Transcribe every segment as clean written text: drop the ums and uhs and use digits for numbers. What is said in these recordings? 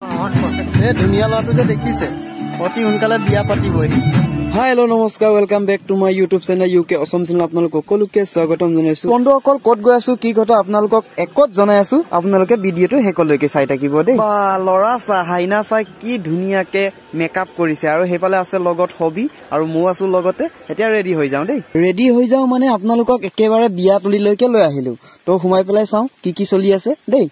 ধুনীয়া ল'ৰাটো যে দেখিছে অতি সোনকালে বিয়া পাতিবই। হাই হেল্ল' নমস্কাৰ, welcome back to my YouTube channel UK Assam channel. আপোনালোকক সকলোকে স্বাগতম জনাইছো। বন্ধুসকল ক'ত গৈ আছো কি কথা আপোনালোকক একত জনাই আছো, আপোনালোকে ভিডিঅ'টো শেষলৈকে চাই থাকিব দেই। বা ল'ৰা চা হাইনা চাই কি ধুনীয়াকে মেকআপ কৰিছে, আৰু সেইফালে আছে লগত হবি আৰু মই আছো লগতে। এতিয়া ৰেডি হৈ যাওঁ দেই। ৰেডি হৈ যাওঁ মানে আপোনালোকক একেবাৰে বিয়া তুলিলৈকে লৈ আহিলো। তো সোমাই পেলাই চাওঁ কি কি চলি আছে দেই।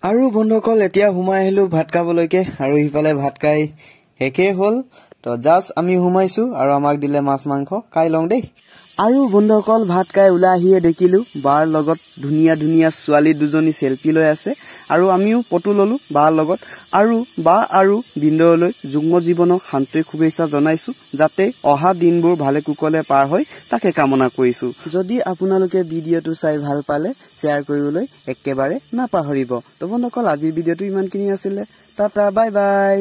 আৰু বন্ধুসকল এতিয়া সোমাই আহিলো ভাত খাবলৈকে, আৰু ইফালে ভাত খাই শেষেই হ'ল। তো জাষ্ট আমি সোমাইছো আৰু আমাক দিলে মাছ মাংস, খাই লওঁ দেই। আৰু বন্ধুসকল ভাত খাই ওলাই আহিয়ে দেখিলো বাৰ লগত ধুনীয়া ধুনীয়া ছোৱালী দুজনী চেল্ফি লৈ আছে, আৰু আমিও ফটো ললো বাৰ লগত। আৰু বা আৰু বিন্দুলৈ যুগ্ম জীৱনক শান্তিৰ শুভেচ্ছা জনাইছো, যাতে অহা দিনবোৰ ভালে কুশলে পাৰ হয় তাকে কামনা কৰিছো। যদি আপোনালোকে ভিডিঅ'টো চাই ভাল পালে শ্বেয়াৰ কৰিবলৈ একেবাৰে নাপাহৰিব। তো বন্ধুসকল আজিৰ ভিডিঅ'টো ইমানখিনি আছিলে। Tata bye bye.